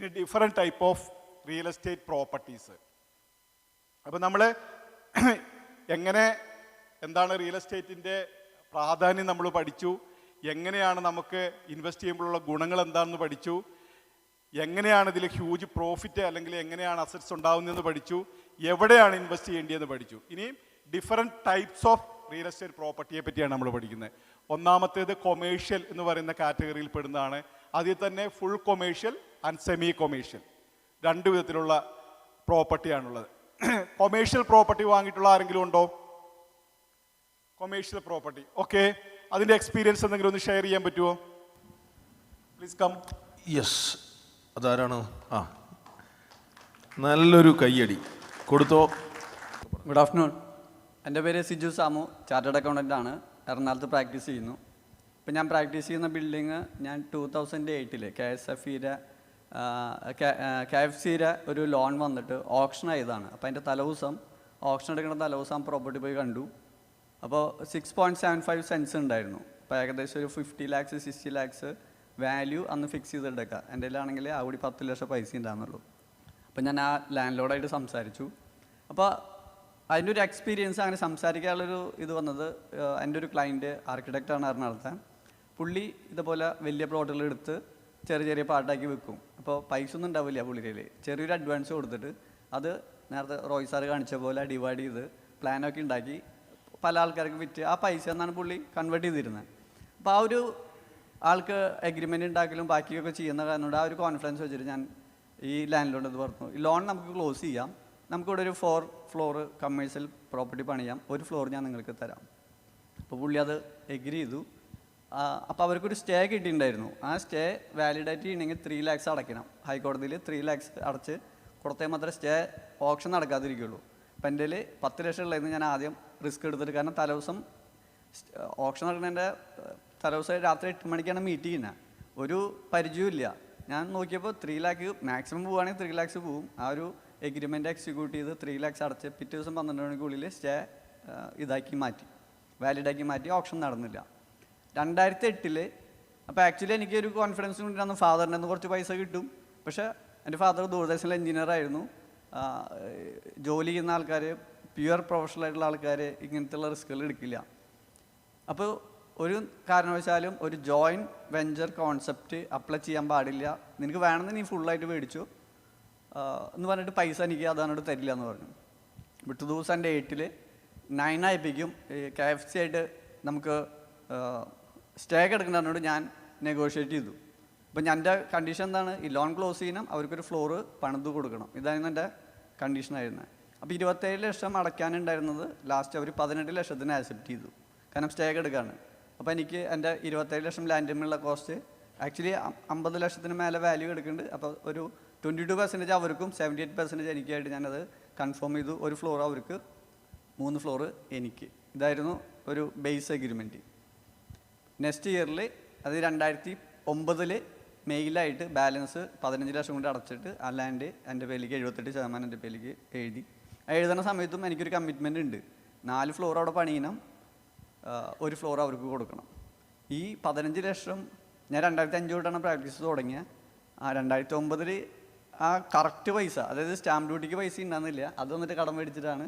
ഇനി different type of real estate properties. അപ്പോൾ നമ്മൾ എങ്ങനെ എന്താണ് റിയൽ എസ്റ്റേറ്റിൻ്റെ പ്രാധാന്യം നമ്മൾ പഠിച്ചു, എങ്ങനെയാണ് നമുക്ക് ഇൻവെസ്റ്റ് ചെയ്യുമ്പോഴുള്ള ഗുണങ്ങൾ എന്താണെന്ന് പഠിച്ചു, എങ്ങനെയാണ് ഇതിൽ ഹ്യൂജ് പ്രോഫിറ്റ് അല്ലെങ്കിൽ എങ്ങനെയാണ് അസറ്റ്സ് ഉണ്ടാകുന്നതെന്ന് പഠിച്ചു, എവിടെയാണ് ഇൻവെസ്റ്റ് ചെയ്യേണ്ടതെന്ന് പഠിച്ചു. ഇനി different types of real estate പ്രോപ്പർട്ടിയെ പറ്റിയാണ് നമ്മൾ പഠിക്കുന്നത്. ഒന്നാമത്തേത് കൊമേഴ്ഷ്യൽ എന്ന് പറയുന്ന കാറ്റഗറിയിൽ പെടുന്നതാണ്. അതിൽ തന്നെ full commercial and semi commercial രണ്ട് വിധത്തിലുള്ള പ്രോപ്പർട്ടിയാണുള്ളത്. കൊമേഴ്ഷ്യൽ പ്രോപ്പർട്ടി വാങ്ങിയിട്ടുള്ള ആരെങ്കിലും ഉണ്ടോ? Commercial property, okay. അതിൻ്റെ എക്സ്പീരിയൻസ് എന്തെങ്കിലും ഒന്ന് ഷെയർ ചെയ്യാൻ പറ്റുമോ? Please come. യെസ്, അതാരാണ്? നല്ലൊരു കയ്യടി കൊടുത്തോ. Good afternoon. എൻ്റെ പേര് സിജു സാമു, ചാർട്ടേഡ് അക്കൗണ്ടൻ്റ് ആണ്. എറണാകുളത്ത് പ്രാക്ടീസ് ചെയ്യുന്നു. ഇപ്പം ഞാൻ പ്രാക്ടീസ് ചെയ്യുന്ന ബിൽഡിങ് ഞാൻ 2008 KFCയുടെ ഒരു ലോൺ വന്നിട്ട് ഓപ്ഷൻ ആയതാണ്. അപ്പോൾ അതിൻ്റെ തലേദിവസം ഓപ്ഷൻ എടുക്കുന്ന തലേദിവസം പ്രോപ്പർട്ടി പോയി കണ്ടു. അപ്പോൾ 6.75 സെൻസ് ഉണ്ടായിരുന്നു. അപ്പോൾ ഏകദേശം ഒരു 50 lakhs 60 lakhs വാല്യൂ അന്ന് ഫിക്സ് ചെയ്തെടുക്കുക. എൻ്റെ കയ്യിലാണെങ്കിൽ ആ കൂടി 10 ലക്ഷം പൈസ ഉണ്ടാകുന്നുള്ളൂ. അപ്പോൾ ഞാൻ ആ ലാൻഡ് ലോഡായിട്ട് സംസാരിച്ചു. അപ്പോൾ അതിൻ്റെ ഒരു എക്സ്പീരിയൻസ്, അങ്ങനെ സംസാരിക്കാനുള്ളൊരു ഇത് വന്നത്, എൻ്റെ ഒരു ക്ലയൻറ്റ് ആർക്കിടെക്റ്റാണ് എറണാകുളത്തെ. പുള്ളി ഇതുപോലെ വലിയ പ്ലോട്ടുകളെടുത്ത് ചെറിയ ചെറിയ പാട്ടാക്കി വെക്കും. അപ്പോൾ പൈസ ഒന്നും ഉണ്ടാവില്ല പുള്ളിയിൽ. ചെറിയൊരു അഡ്വാൻസ് കൊടുത്തിട്ട് അത് നേരത്തെ റോയ് സാറ് കാണിച്ച പോലെ ഡിവൈഡ് ചെയ്ത് പ്ലാനൊക്കെ ഉണ്ടാക്കി പല ആൾക്കാർക്ക് വിറ്റ് ആ പൈസ എന്നാണ് പുള്ളി കൺവേർട്ട് ചെയ്തിരുന്നത്. അപ്പോൾ ആ ഒരു ആൾക്ക് എഗ്രിമെൻ്റ് ഉണ്ടാക്കലും ബാക്കിയൊക്കെ ചെയ്യുന്ന കാരണം ആ ഒരു കോൺഫിഡൻസ് വെച്ചിട്ട് ഞാൻ ഈ ലാൻഡ് ലോൺ ഇത് പറഞ്ഞു, ഈ ലോൺ നമുക്ക് ക്ലോസ് ചെയ്യാം, നമുക്കിവിടെ ഒരു 4 floor കമേഴ്ഷ്യൽ പ്രോപ്പർട്ടി പണിയാം, ഒരു ഫ്ലോർ ഞാൻ നിങ്ങൾക്ക് തരാം. അപ്പോൾ പുള്ളി അത് എഗ്രി ചെയ്തു. അപ്പോൾ അവർക്കൊരു സ്റ്റേ കിട്ടിയിട്ടുണ്ടായിരുന്നു. ആ സ്റ്റേ വാലിഡേറ്റ് ചെയ്യണമെങ്കിൽ 3 lakhs അടയ്ക്കണം. ഹൈക്കോടതിയിൽ 3 lakhs അടച്ച് കൊടുത്തേ മാത്രമേ സ്റ്റേ ഓപ്ഷൻ നടക്കാതിരിക്കുള്ളൂ. അപ്പം എൻ്റെ 10 ലക്ഷം ഉള്ളതെന്ന് ഞാൻ ആദ്യം റിസ്ക് എടുത്തിട്ട്, കാരണം തലേദിവസം ഓപ്ഷൻ നടക്കുന്നതിൻ്റെ തലേദിവസം രാത്രി 8 മണിക്കാണ് മീറ്റ് ചെയ്യുന്നത്. ഒരു പരിചയമില്ല. ഞാൻ നോക്കിയപ്പോൾ 3 lakh മാക്സിമം പോവുകയാണെങ്കിൽ 3 lakhs പോവും. ആ ഒരു എഗ്രിമെൻ്റ് എക്സിക്യൂട്ട് ചെയ്ത് 3 lakhs അടച്ച് പിറ്റേ ദിവസം 12 മണിക്കുള്ളിൽ സ്റ്റേ ഇതാക്കി മാറ്റി, വാലിഡാക്കി മാറ്റി. ഓപ്ഷൻ നടന്നില്ല. 2008 അപ്പോൾ ആക്ച്വലി എനിക്കൊരു കോൺഫിഡൻസ് കൊണ്ടിരുന്ന ഫാദറിൻ്റെ നിന്ന് കുറച്ച് പൈസ കിട്ടും. പക്ഷേ എൻ്റെ ഫാദർ ദൂരദർശനിലെ എഞ്ചിനീയറായിരുന്നു. ജോലി ചെയ്യുന്ന ആൾക്കാർ, പ്യുവർ പ്രൊഫഷണൽ ആയിട്ടുള്ള ആൾക്കാർ ഇങ്ങനത്തെയുള്ള റിസ്കുകൾ എടുക്കില്ല. അപ്പോൾ ഒരു കാരണവശാലും ഒരു ജോയിൻറ്റ് വെഞ്ചർ കോൺസെപ്റ്റ് അപ്ലൈ ചെയ്യാൻ പാടില്ല. നിനക്ക് വേണമെന്ന് നീ ഫുള്ളായിട്ട് മേടിച്ചു എന്ന് പറഞ്ഞിട്ട് പൈസ എനിക്ക് അതാണോട് തരില്ല എന്ന് പറഞ്ഞു. ബട്ട് 2008 9 ആയിപ്പിക്കും KFC ആയിട്ട് നമുക്ക് സ്റ്റേ എടുക്കുന്നതിനോട് ഞാൻ നെഗോഷിയേറ്റ് ചെയ്തു. അപ്പം എൻ്റെ കണ്ടീഷൻ എന്താണ്? ഈ ലോൺ ക്ലോസ് ചെയ്യണം, അവർക്കൊരു ഫ്ലോറ് പണിത് കൊടുക്കണം. ഇതായിരുന്നു എൻ്റെ കണ്ടീഷനായിരുന്നത്. അപ്പോൾ 27 ലക്ഷം അടയ്ക്കാനുണ്ടായിരുന്നത് ലാസ്റ്റ് അവർ 18 ലക്ഷത്തിന് ആക്സെപ്റ്റ് ചെയ്തു, കാരണം സ്റ്റേ എടുക്കുകയാണ്. അപ്പോൾ എനിക്ക് എൻ്റെ 27 ലക്ഷം ലാൻഡിനുള്ള കോസ്റ്റ് ആക്ച്വലി 50 ലക്ഷത്തിന് മേലെ വാല്യൂ എടുക്കുന്നുണ്ട്. അപ്പോൾ ഒരു 22% അവർക്കും 78% എനിക്കായിട്ട് ഞാനത് കൺഫേം ചെയ്തു. ഒരു ഫ്ലോർ അവർക്ക്, 3 ഫ്ലോർ എനിക്ക്. ഇതായിരുന്നു ഒരു ബേസ് എഗ്രിമെൻറ്റ്. നെക്സ്റ്റ് ഇയറിൽ, അത് 2009 മെയിലായിട്ട് ബാലൻസ് 15 ലക്ഷം കൊണ്ട് അടച്ചിട്ട് ആ ലാൻഡ് എൻ്റെ പേരിലേക്ക് 78% എൻ്റെ പേരിലേക്ക് എഴുതി. എഴുതുന്ന സമയത്തും എനിക്കൊരു കമ്മിറ്റ്മെൻ്റ് ഉണ്ട്. 4 ഫ്ലോർ അവിടെ പണിയണം, 1 ഫ്ലോർ അവർക്ക് കൊടുക്കണം. ഈ 15 ലക്ഷം ഞാൻ 2005 തൊട്ടാണ് പ്രാക്ടീസ് തുടങ്ങിയത്. 2009 ആ കറക്റ്റ് പൈസ, അതായത് സ്റ്റാമ്പ് ഡ്യൂട്ടിക്ക് പൈസ ഉണ്ടാകുന്നില്ല, അത് വന്നിട്ട് കടം മേടിച്ചിട്ടാണ്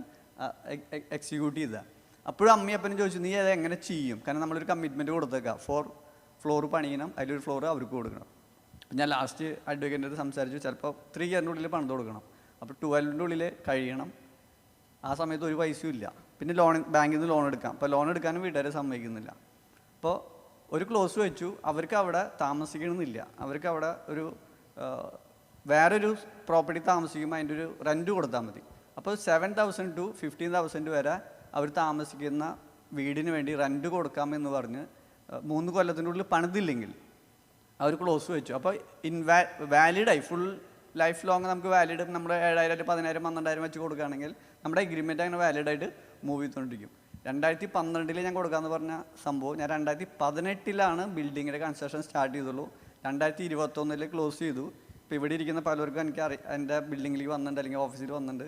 എക്സിക്യൂട്ട് ചെയ്തത്. അപ്പോഴും അമ്മയപ്പനും ചോദിച്ചു, നീ അത് എങ്ങനെ ചെയ്യും? കാരണം നമ്മളൊരു കമ്മിറ്റ്മെൻറ്റ് കൊടുത്തേക്കാം, 4 ഫ്ലോർ പണിയണം, അതിലൊരു ഫ്ലോർ അവർക്ക് കൊടുക്കണം. ഞാൻ ലാസ്റ്റ് അഡ്വക്കേറ്റിൻ്റെ അടുത്ത് സംസാരിച്ചു, ചിലപ്പോൾ 3 ഇയറിൻ്റെ ഉള്ളിൽ പണിത് കൊടുക്കണം, അപ്പോൾ 12ൻ്റെ ഉള്ളിൽ കഴിയണം. ആ സമയത്ത് ഒരു പൈസയും ഇല്ല. പിന്നെ ബാങ്കിൽ നിന്ന് ലോൺ എടുക്കാം. അപ്പോൾ ലോൺ എടുക്കാനും വീട്ടുകാരെ സമ്മതിക്കുന്നില്ല. അപ്പോൾ ഒരു ക്ലോസ് വെച്ചു. അവർക്ക് അവിടെ താമസിക്കണമെന്നില്ല, അവർക്ക് അവിടെ ഒരു വേറൊരു പ്രോപ്പർട്ടി താമസിക്കുമ്പോൾ അതിൻ്റെ ഒരു റെൻറ്റ് കൊടുത്താൽ മതി. അപ്പോൾ 7,000 to 15,000 വരെ അവർ താമസിക്കുന്ന വീടിന് വേണ്ടി റെൻറ്റ് കൊടുക്കാമെന്ന് പറഞ്ഞ് 3 കൊല്ലത്തിനുള്ളിൽ പണിതില്ലെങ്കിൽ അവർ ക്ലോസ് വെച്ചു. അപ്പോൾ വാലിഡായി, ഫുൾ ലൈഫ് ലോങ് നമുക്ക് വാലിഡ്, നമ്മൾ 7,000 10,000 12,000 വെച്ച് കൊടുക്കുകയാണെങ്കിൽ നമ്മുടെ എഗ്രിമെൻ്റ് അങ്ങനെ വാലിഡായിട്ട് മൂവ് ചെയ്തുകൊണ്ടിരിക്കും. 2012 ഞാൻ കൊടുക്കാമെന്ന് പറഞ്ഞ സംഭവം ഞാൻ 2018 ബിൽഡിങ്ങിൻ്റെ കൺസ്ട്രക്ഷൻ സ്റ്റാർട്ട് ചെയ്തുള്ളൂ. 2021 ക്ലോസ് ചെയ്തു. ഇപ്പോൾ ഇവിടെ ഇരിക്കുന്ന പലർക്കും എനിക്ക് എൻ്റെ ബിൽഡിങ്ങിലേക്ക് വന്നിട്ടുണ്ട്, അല്ലെങ്കിൽ ഓഫീസിൽ വന്നിട്ടുണ്ട്.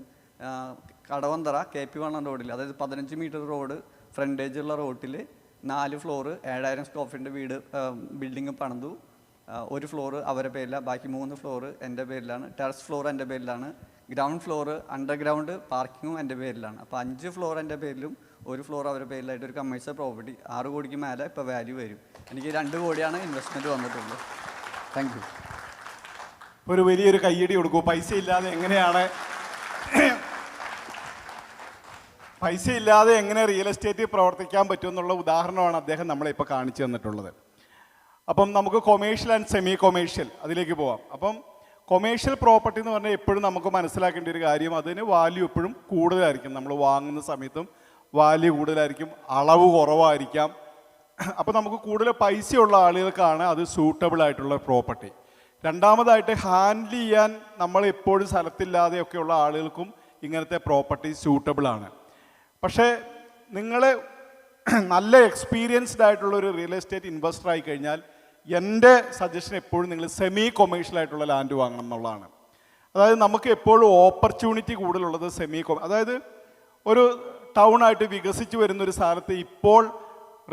കടവന്തറ KP1 റോഡിൽ, അതായത് 15 മീറ്റർ റോഡ് ഫ്രണ്ടേജുള്ള റോഡിൽ 4 ഫ്ലോർ 7,000 സ്ക്വയർ ഫീറ്റിൻ്റെ വീട് ബിൽഡിങ് പണിതു. ഒരു ഫ്ലോറ് അവരുടെ പേരിലാണ്, ബാക്കി 3 ഫ്ലോറ് എൻ്റെ പേരിലാണ്, ടെറസ് ഫ്ലോർ എൻ്റെ പേരിലാണ്, ഗ്രൗണ്ട് ഫ്ലോറ് അണ്ടർഗ്രൗണ്ട് പാർക്കിങ്ങും എൻ്റെ പേരിലാണ്. അപ്പോൾ 5 ഫ്ലോർ എൻ്റെ പേരിലും 1 ഫ്ലോർ അവരുടെ പേരിലായിട്ട് ഒരു കമേഴ്ഷ്യൽ പ്രോപ്പർട്ടി 6 കോടിക്ക് മേലെ ഇപ്പോൾ വാല്യൂ വരും. എനിക്ക് 2 കോടിയാണ് ഇൻവെസ്റ്റ്മെൻറ്റ് വന്നിട്ടുള്ളത്. Thank you. ഒരു വലിയൊരു കയ്യടി കൊടുക്കൂ. പൈസ ഇല്ലാതെ എങ്ങനെ റിയൽ എസ്റ്റേറ്റ് പ്രവർത്തിക്കാൻ പറ്റും എന്നുള്ള ഉദാഹരണമാണ് അദ്ദേഹം നമ്മളെ ഇപ്പോൾ കാണിച്ചു തന്നിട്ടുള്ളത്. അപ്പം നമുക്ക് കൊമേഴ്ഷ്യൽ ആൻഡ് സെമി കൊമേഴ്ഷ്യൽ അതിലേക്ക് പോവാം. അപ്പം കൊമേഴ്ഷ്യൽ പ്രോപ്പർട്ടി എന്ന് പറഞ്ഞാൽ എപ്പോഴും നമുക്ക് മനസ്സിലാക്കേണ്ട ഒരു കാര്യം, അതിന് വാല്യൂ എപ്പോഴും കൂടുതലായിരിക്കും. നമ്മൾ വാങ്ങുന്ന സമയത്തും വാല്യൂ കൂടുതലായിരിക്കും, അളവ് കുറവായിരിക്കാം. അപ്പോൾ നമുക്ക് കൂടുതൽ പൈസയുള്ള ആളുകൾക്കാണ് അത് സൂട്ടബിൾ ആയിട്ടുള്ള പ്രോപ്പർട്ടി. രണ്ടാമതായിട്ട് ഹാൻഡിൽ ചെയ്യാൻ നമ്മൾ എപ്പോഴും സ്ഥലത്തില്ലാതെയൊക്കെയുള്ള ആളുകൾക്കും ഇങ്ങനത്തെ പ്രോപ്പർട്ടി സൂട്ടബിൾ ആണ്. പക്ഷേ നിങ്ങൾ നല്ല എക്സ്പീരിയൻസ്ഡ് ആയിട്ടുള്ള ഒരു റിയൽ എസ്റ്റേറ്റ് ഇൻവെസ്റ്റർ ആയി കഴിഞ്ഞാൽ എൻ്റെ സജഷൻ എപ്പോഴും നിങ്ങൾ സെമി കൊമേഴ്ഷ്യൽ ആയിട്ടുള്ള ലാൻഡ് വാങ്ങണം എന്നുള്ളതാണ്. അതായത് നമുക്ക് എപ്പോഴും ഓപ്പർച്യൂണിറ്റി കൂടുതലുള്ളത് അതായത് ഒരു ടൗൺ ആയിട്ട് വികസിച്ച് വരുന്നൊരു സ്ഥലത്ത് ഇപ്പോൾ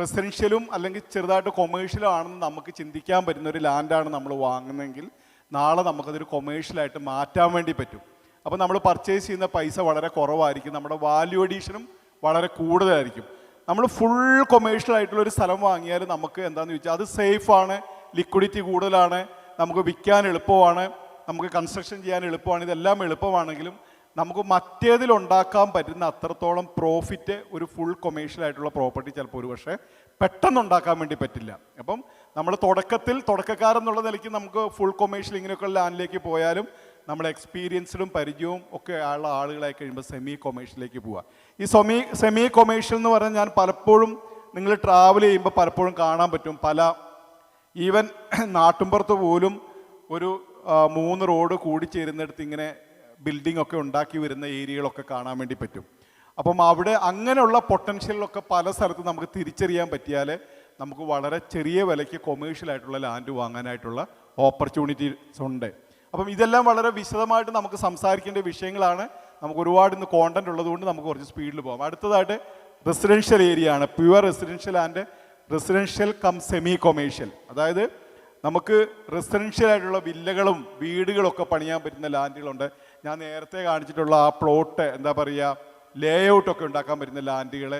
റെസിഡൻഷ്യലും അല്ലെങ്കിൽ ചെറുതായിട്ട് കൊമേഴ്ഷ്യലും ആണെന്ന് നമുക്ക് ചിന്തിക്കാൻ പറ്റുന്ന ഒരു ലാൻഡാണ് നമ്മൾ വാങ്ങുന്നതെങ്കിൽ നാളെ നമുക്കതൊരു കൊമേഴ്ഷ്യലായിട്ട് മാറ്റാൻ വേണ്ടി പറ്റും. അപ്പോൾ നമ്മൾ പർച്ചേസ് ചെയ്യുന്ന പൈസ വളരെ കുറവായിരിക്കും, നമ്മുടെ വാല്യൂ അഡീഷനും വളരെ കൂടുതലായിരിക്കും. നമ്മൾ ഫുൾ കൊമേഴ്ഷ്യൽ ആയിട്ടുള്ള ഒരു സ്ഥലം വാങ്ങിയാൽ നമുക്ക് എന്താണെന്ന് ചോദിച്ചാൽ അത് സേഫാണ്, ലിക്വിഡിറ്റി കൂടുതലാണ്, നമുക്ക് വിൽക്കാൻ എളുപ്പമാണ്, നമുക്ക് കൺസ്ട്രക്ഷൻ ചെയ്യാൻ എളുപ്പമാണ്. ഇതെല്ലാം എളുപ്പമാണെങ്കിലും നമുക്ക് മറ്റേതിലുണ്ടാക്കാൻ പറ്റുന്ന അത്രത്തോളം പ്രോഫിറ്റ് ഒരു ഫുൾ കൊമേഴ്ഷ്യൽ ആയിട്ടുള്ള പ്രോപ്പർട്ടി ചിലപ്പോൾ ഒരു പക്ഷേ പെട്ടെന്ന് ഉണ്ടാക്കാൻ വേണ്ടി പറ്റില്ല. അപ്പം നമ്മൾ തുടക്കക്കാരെന്നുള്ള നിലയ്ക്ക് നമുക്ക് ഫുൾ കൊമേഴ്ഷ്യൽ ഇങ്ങനെയൊക്കെ ലാൻഡിലേക്ക് പോയാലും നമ്മൾ എക്സ്പീരിയൻസ്ഡും പരിചയവും ഒക്കെ ഉള്ള ആളുകളായി കഴിയുമ്പോൾ സെമി കൊമേഴ്ഷ്യലിലേക്ക് പോവുക. ഈ സെമി കൊമേഴ്ഷ്യൽ എന്ന് പറഞ്ഞാൽ ഞാൻ പലപ്പോഴും നിങ്ങൾ ട്രാവൽ ചെയ്യുമ്പോൾ പലപ്പോഴും കാണാൻ പറ്റും, ഈവൻ നാട്ടുമ്പുറത്ത് പോലും ഒരു 3 റോഡ് കൂടിച്ചേരുന്നിടത്ത് ഇങ്ങനെ ബിൽഡിംഗ് ഒക്കെ ഉണ്ടാക്കി വരുന്ന ഏരിയകളൊക്കെ കാണാൻ വേണ്ടി പറ്റും. അപ്പം അവിടെ അങ്ങനെയുള്ള പൊട്ടൻഷ്യലൊക്കെ പല സ്ഥലത്തും നമുക്ക് തിരിച്ചറിയാൻ പറ്റിയാൽ നമുക്ക് വളരെ ചെറിയ വിലയ്ക്ക് കൊമേഴ്ഷ്യൽ ആയിട്ടുള്ള ലാൻഡ് വാങ്ങാനായിട്ടുള്ള ഓപ്പർച്യൂണിറ്റീസ് ഉണ്ട്. അപ്പം ഇതെല്ലാം വളരെ വിശദമായിട്ട് നമുക്ക് സംസാരിക്കേണ്ട വിഷയങ്ങളാണ്. നമുക്ക് ഒരുപാട് ഇന്ന് കോണ്ടന്റ് ഉള്ളതുകൊണ്ട് നമുക്ക് കുറച്ച് സ്പീഡിൽ പോകാം. അടുത്തതായിട്ട് റെസിഡൻഷ്യൽ ഏരിയ ആണ്, pure residential and residential cum semi commercial. അതായത് നമുക്ക് റെസിഡൻഷ്യൽ ആയിട്ടുള്ള വില്ലകളും വീടുകളൊക്കെ പണിയാൻ പറ്റുന്ന ലാൻഡുകളുണ്ട്. ഞാൻ നേരത്തെ കാണിച്ചിട്ടുള്ള ആ പ്ലോട്ട് എന്താ പറയുക, ലേ ഔട്ടൊക്കെ ഉണ്ടാക്കാൻ പറ്റുന്ന ലാൻഡുകൾ.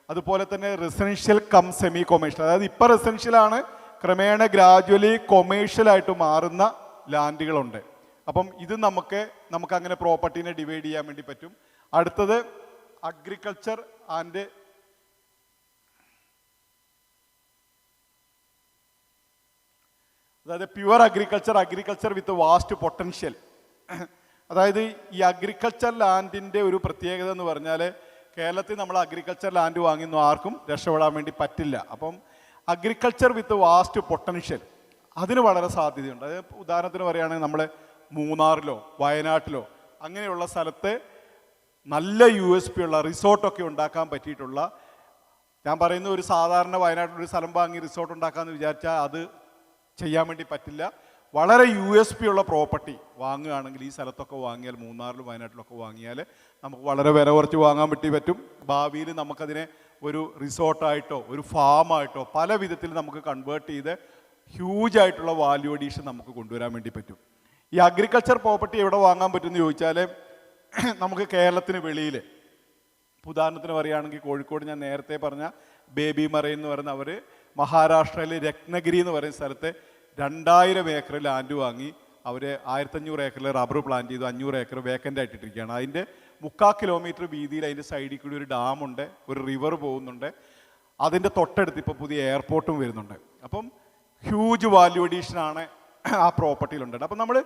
അതുപോലെ തന്നെ റെസിഡൻഷ്യൽ കം സെമി കൊമേഴ്ഷ്യൽ, അതായത് ഇപ്പോൾ റെസിഡൻഷ്യലാണ്, ക്രമേണ ഗ്രാജുവലി കൊമേഴ്ഷ്യലായിട്ട് മാറുന്ന ലാൻഡുകളുണ്ട്. അപ്പം ഇത് നമുക്ക് അങ്ങനെ പ്രോപ്പർട്ടീനെ ഡിവൈഡ് ചെയ്യാൻ വേണ്ടി പറ്റും. അടുത്തത് അഗ്രികൾച്ചർ ആൻഡ് അതായത് പ്യുവർ അഗ്രികൾച്ചർ വിത്ത് വാസ്റ്റ് പൊട്ടൻഷ്യൽ. അതായത് ഈ അഗ്രികൾച്ചർ ലാൻഡിൻ്റെ ഒരു പ്രത്യേകത എന്ന് പറഞ്ഞാൽ കേരളത്തിൽ നമ്മൾ അഗ്രികൾച്ചർ ലാൻഡ് വാങ്ങിയൊന്നും ആർക്കും രക്ഷപ്പെടാൻ വേണ്ടി പറ്റില്ല. അപ്പം അഗ്രികൾച്ചർ വിത്ത് വാസ്റ്റ് പൊട്ടൻഷ്യൽ അതിന് വളരെ സാധ്യതയുണ്ട്. അതായത് ഉദാഹരണത്തിന് പറയുകയാണെങ്കിൽ നമ്മൾ മൂന്നാറിലോ വയനാട്ടിലോ അങ്ങനെയുള്ള സ്ഥലത്ത് നല്ല USP ഉള്ള റിസോർട്ടൊക്കെ ഉണ്ടാക്കാൻ പറ്റിയിട്ടുള്ള, ഞാൻ പറയുന്ന ഒരു സാധാരണ വയനാട്ടിലൊരു സ്ഥലം വാങ്ങി റിസോർട്ട് ഉണ്ടാക്കാമെന്ന് വിചാരിച്ചാൽ അത് ചെയ്യാൻ വേണ്ടി പറ്റില്ല. വളരെ USP ഉള്ള പ്രോപ്പർട്ടി വാങ്ങുകയാണെങ്കിൽ ഈ സ്ഥലത്തൊക്കെ വാങ്ങിയാൽ, മൂന്നാറിലും വയനാട്ടിലൊക്കെ വാങ്ങിയാൽ നമുക്ക് വളരെ വില കുറച്ച് വാങ്ങാൻ പറ്റും. ഭാവിയിൽ നമുക്കതിനെ ഒരു റിസോർട്ടായിട്ടോ ഒരു ഫാമായിട്ടോ പല വിധത്തിൽ നമുക്ക് കൺവേർട്ട് ചെയ്ത് ഹ്യൂജ് ആയിട്ടുള്ള വാല്യൂ അഡീഷൻ നമുക്ക് കൊണ്ടുവരാൻ വേണ്ടി പറ്റും. ഈ അഗ്രികൾച്ചർ പ്രോപ്പർട്ടി എവിടെ വാങ്ങാൻ പറ്റുമെന്ന് ചോദിച്ചാൽ നമുക്ക് കേരളത്തിന് വെളിയിൽ, ഉദാഹരണത്തിന് പറയുകയാണെങ്കിൽ കോഴിക്കോട് ഞാൻ നേരത്തെ പറഞ്ഞ ബേബി മറൈൻ എന്ന് പറയുന്ന അവർ മഹാരാഷ്ട്രയിലെ രത്നഗിരി എന്ന് പറയുന്ന സ്ഥലത്ത് 2000 ഏക്കർ ലാൻഡ് വാങ്ങി അവർ 1500 ഏക്കറിൽ റബ്ബർ പ്ലാന്റ് ചെയ്തു, 500 ഏക്കർ വേക്കൻ്റ് ആയിട്ടിരിക്കുകയാണ്. അതിൻ്റെ 3/4 കിലോമീറ്റർ വീതിയിൽ അതിൻ്റെ സൈഡിൽ കൂടി ഒരു ഡാമുണ്ട്, ഒരു റിവർ പോകുന്നുണ്ട്, അതിൻ്റെ തൊട്ടടുത്ത് ഇപ്പോൾ പുതിയ എയർപോർട്ടും വരുന്നുണ്ട്. അപ്പം ഹ്യൂജ് വാല്യൂ അഡീഷനാണ് ആ പ്രോപ്പർട്ടിയിലുണ്ട്. അപ്പം നമ്മൾ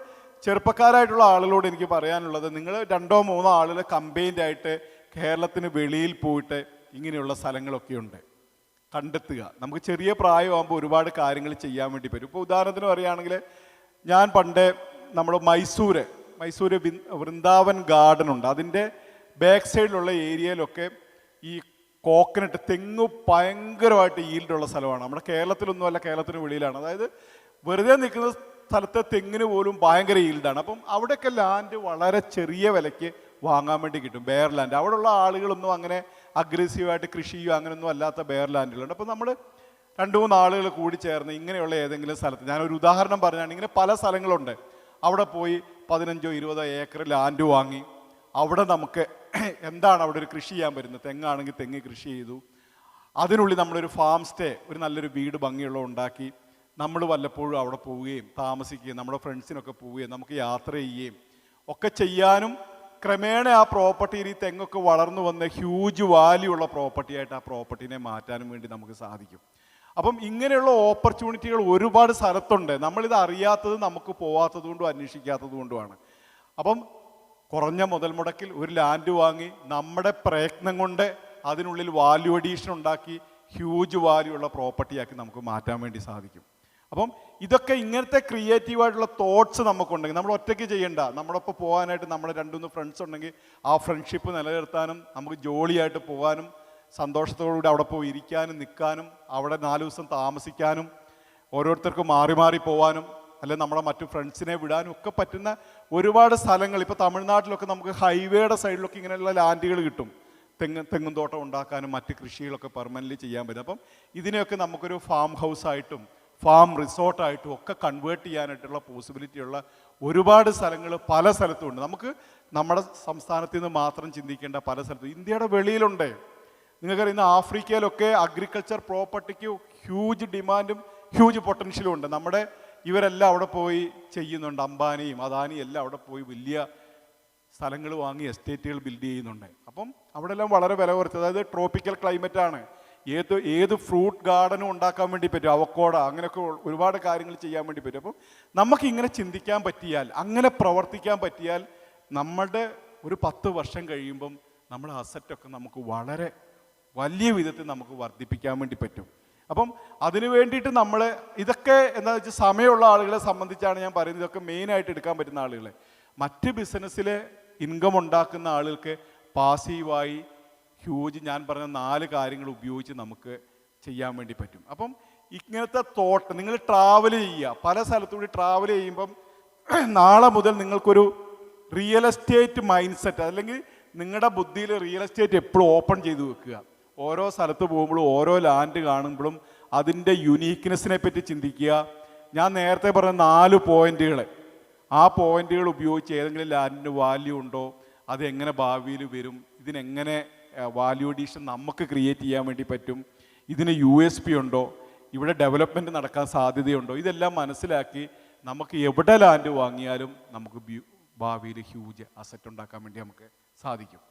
ചെറുപ്പക്കാരായിട്ടുള്ള ആളുകളോട് എനിക്ക് പറയാനുള്ളത്, നിങ്ങൾ 2-3 ആളുകൾ കമ്പൈൻഡ് ആയിട്ട് കേരളത്തിന് വെളിയിൽ പോയിട്ട് ഇങ്ങനെയുള്ള സ്ഥലങ്ങളൊക്കെ ഉണ്ട്, കണ്ടെത്തുക. നമുക്ക് ചെറിയ പ്രായമാകുമ്പോൾ ഒരുപാട് കാര്യങ്ങൾ ചെയ്യാൻ വേണ്ടി പറ്റും. ഇപ്പോൾ ഉദാഹരണത്തിന് പറയുകയാണെങ്കിൽ ഞാൻ പണ്ട് നമ്മൾ മൈസൂർ വൃന്ദാവൻ ഗാർഡൻ ഉണ്ട്, അതിൻ്റെ ബാക്ക് സൈഡിലുള്ള ഏരിയയിലൊക്കെ ഈ കോക്കനട്ട് തെങ്ങ് ഭയങ്കരമായിട്ട് ഈൽഡുള്ള സ്ഥലമാണ്. നമ്മുടെ കേരളത്തിലൊന്നുമല്ല, കേരളത്തിന് വെളിയിലാണ്. അതായത് വെറുതെ നിൽക്കുന്ന സ്ഥലത്തെ തെങ്ങിന് പോലും ഭയങ്കര ഈൽഡാണ്. അപ്പം അവിടെയൊക്കെ ലാൻഡ് വളരെ ചെറിയ വിലയ്ക്ക് വാങ്ങാൻ വേണ്ടി കിട്ടും, ബെയർ ലാൻഡ്. അവിടെയുള്ള ആളുകളൊന്നും അങ്ങനെ അഗ്രസീവായിട്ട് കൃഷി ചെയ്യുക അങ്ങനെയൊന്നും അല്ലാത്ത ബെയർ ലാൻഡുകളുണ്ട്. അപ്പോൾ നമ്മൾ 2-3 ആളുകൾ കൂടി ചേർന്ന് ഇങ്ങനെയുള്ള ഏതെങ്കിലും സ്ഥലത്ത്, ഞാനൊരു ഉദാഹരണം പറഞ്ഞാണ്, ഇങ്ങനെ പല സ്ഥലങ്ങളുണ്ട്, അവിടെ പോയി 15-20 ഏക്കർ ലാൻഡ് വാങ്ങി അവിടെ നമുക്ക് എന്താണ് അവിടെ ഒരു കൃഷി ചെയ്യാൻ പറ്റുന്നത്, തെങ്ങാണെങ്കിൽ തെങ്ങ് കൃഷി ചെയ്തു, അതിനുള്ളിൽ നമ്മളൊരു ഫാം സ്റ്റേ, ഒരു നല്ലൊരു വീട് ഭംഗിയുള്ള ഉണ്ടാക്കി നമ്മൾ വല്ലപ്പോഴും അവിടെ പോവുകയും താമസിക്കുകയും നമ്മുടെ ഫ്രണ്ട്സിനൊക്കെ പോവുകയും നമുക്ക് യാത്ര ചെയ്യുകയും ഒക്കെ ചെയ്യാനും ക്രമേണ ആ പ്രോപ്പർട്ടിയിൽ ഈ തെങ്ങൊക്കെ വളർന്നു വന്ന് ഹ്യൂജ് വാല്യൂ ഉള്ള പ്രോപ്പർട്ടിയായിട്ട് ആ പ്രോപ്പർട്ടിനെ മാറ്റാനും വേണ്ടി നമുക്ക് സാധിക്കും. അപ്പം ഇങ്ങനെയുള്ള ഓപ്പർച്യൂണിറ്റികൾ ഒരുപാട് സ്ഥലത്തുണ്ട്. നമ്മളിത് അറിയാത്തത് നമുക്ക് പോവാത്തത് കൊണ്ടും അന്വേഷിക്കാത്തത് കൊണ്ടുമാണ്. അപ്പം കുറഞ്ഞ മുതൽ മുടക്കിൽ ഒരു ലാൻഡ് വാങ്ങി നമ്മുടെ പ്രയത്നം കൊണ്ട് അതിനുള്ളിൽ വാല്യൂ അഡീഷൻ ഉണ്ടാക്കി ഹ്യൂജ് വാല്യൂ ഉള്ള പ്രോപ്പർട്ടിയാക്കി നമുക്ക് മാറ്റാൻ വേണ്ടി സാധിക്കും. അപ്പം ഇതൊക്കെ ഇങ്ങനത്തെ ക്രിയേറ്റീവായിട്ടുള്ള തോട്ട്സ് നമുക്കുണ്ടെങ്കിൽ നമ്മൾ ഒറ്റയ്ക്ക് ചെയ്യണ്ട, നമ്മളൊപ്പം പോകാനായിട്ട് നമ്മുടെ 2-3 ഫ്രണ്ട്സ് ഉണ്ടെങ്കിൽ ആ ഫ്രണ്ട്ഷിപ്പ് നിലനിർത്താനും നമുക്ക് ജോളിയായിട്ട് പോകാനും സന്തോഷത്തോടുകൂടി അവിടെ പോയി ഇരിക്കാനും നിൽക്കാനും അവിടെ 4 ദിവസം താമസിക്കാനും ഓരോരുത്തർക്കും മാറി മാറി പോകാനും അല്ലെങ്കിൽ നമ്മുടെ മറ്റു ഫ്രണ്ട്സിനെ വിടാനും ഒക്കെ പറ്റുന്ന ഒരുപാട് സ്ഥലങ്ങൾ ഇപ്പോൾ തമിഴ്നാട്ടിലൊക്കെ നമുക്ക് ഹൈവേയുടെ സൈഡിലൊക്കെ ഇങ്ങനെയുള്ള ലാൻഡുകൾ കിട്ടും. തെങ്ങും തോട്ടം ഉണ്ടാക്കാനും മറ്റ് കൃഷികളൊക്കെ പെർമനൻ്റ്ലി ചെയ്യാൻ പറ്റും. അപ്പം ഇതിനെയൊക്കെ നമുക്കൊരു ഫാം ഹൗസായിട്ടും ഫാം റിസോർട്ടായിട്ടും ഒക്കെ കൺവേർട്ട് ചെയ്യാനായിട്ടുള്ള പോസിബിലിറ്റിയുള്ള ഒരുപാട് സ്ഥലങ്ങൾ പല സ്ഥലത്തും ഉണ്ട്. നമുക്ക് നമ്മുടെ സംസ്ഥാനത്ത് നിന്ന് മാത്രം ചിന്തിക്കേണ്ട പല സ്ഥലത്തും ഇന്ത്യയുടെ വെളിയിലുണ്ട്. നിങ്ങൾക്കറിയാം, ഇന്ന് ആഫ്രിക്കയിലൊക്കെ അഗ്രികൾച്ചർ പ്രോപ്പർട്ടിക്ക് ഹ്യൂജ് ഡിമാൻഡും ഹ്യൂജ് പൊട്ടൻഷ്യലും ഉണ്ട്. നമ്മുടെ ഇവരെല്ലാം അവിടെ പോയി ചെയ്യുന്നുണ്ട്. അംബാനിയും അദാനിയും എല്ലാം അവിടെ പോയി വലിയ സ്ഥലങ്ങൾ വാങ്ങി എസ്റ്റേറ്റുകൾ ബിൽഡ് ചെയ്യുന്നുണ്ട്. അപ്പം അവിടെ എല്ലാം വളരെ വില കുറച്ച്, അതായത് ട്രോപ്പിക്കൽ ക്ലൈമറ്റാണ്. ഏത് ഫ്രൂട്ട് ഗാർഡനും ഉണ്ടാക്കാൻ വേണ്ടി പറ്റും, അവക്കോട, അങ്ങനെയൊക്കെ ഒരുപാട് കാര്യങ്ങൾ ചെയ്യാൻ വേണ്ടി പറ്റും. അപ്പം നമുക്കിങ്ങനെ ചിന്തിക്കാൻ പറ്റിയാൽ, അങ്ങനെ പ്രവർത്തിക്കാൻ പറ്റിയാൽ നമ്മളുടെ ഒരു 10 വർഷം കഴിയുമ്പം നമ്മുടെ അസറ്റൊക്കെ നമുക്ക് വളരെ വലിയ വിധത്തിൽ നമുക്ക് വർദ്ധിപ്പിക്കാൻ വേണ്ടി പറ്റും. അപ്പം അതിന് വേണ്ടിയിട്ട് നമ്മൾ ഇതൊക്കെ എന്താണെന്ന് വെച്ചാൽ സമയമുള്ള ആളുകളെ സംബന്ധിച്ചാണ് ഞാൻ പറയുന്നത്. ഇതൊക്കെ മെയിനായിട്ട് എടുക്കാൻ പറ്റുന്ന ആളുകളെ. മറ്റ് ബിസിനസ്സിൽ ഇൻകം ഉണ്ടാക്കുന്ന ആളുകൾക്ക് പാസീവായി ഹ്യൂജ് ഞാൻ പറഞ്ഞ 4 കാര്യങ്ങൾ ഉപയോഗിച്ച് നമുക്ക് ചെയ്യാൻ വേണ്ടി പറ്റും. അപ്പം ഇങ്ങനത്തെ തോട്ട് നിങ്ങൾ ട്രാവൽ ചെയ്യുക, പല സ്ഥലത്തൂടി ട്രാവൽ ചെയ്യുമ്പം നാളെ മുതൽ നിങ്ങൾക്കൊരു റിയൽ എസ്റ്റേറ്റ് മൈൻഡ് സെറ്റ്, അല്ലെങ്കിൽ നിങ്ങളുടെ ബുദ്ധിയിൽ റിയൽ എസ്റ്റേറ്റ് എപ്പോഴും ഓപ്പൺ ചെയ്ത് വെക്കുക. ഓരോ സ്ഥലത്ത് പോകുമ്പോഴും ഓരോ ലാൻഡ് കാണുമ്പോഴും അതിൻ്റെ യുനീക്ക്നെസ്സിനെ പറ്റി ചിന്തിക്കുക. ഞാൻ നേരത്തെ പറഞ്ഞ 4 പോയിന്റുകൾ, ആ പോയിന്റുകൾ ഉപയോഗിച്ച് ഏതെങ്കിലും ലാൻഡിന് വാല്യൂ ഉണ്ടോ, അതെങ്ങനെ ഭാവിയിൽ വരും, ഇതിനെങ്ങനെ വാല്യൂ അഡീഷൻ നമുക്ക് ക്രിയേറ്റ് ചെയ്യാൻ വേണ്ടി പറ്റും, ഇതിന് USP ഉണ്ടോ, ഇവിടെ ഡെവലപ്മെൻറ്റ് നടക്കാൻ സാധ്യതയുണ്ടോ, ഇതെല്ലാം മനസ്സിലാക്കി നമുക്ക് എവിടെ ലാൻഡ് വാങ്ങിയാലും നമുക്ക് ഭാവിയിൽ ഹ്യൂജ് അസറ്റ് ഉണ്ടാക്കാൻ വേണ്ടി നമുക്ക് സാധിക്കും.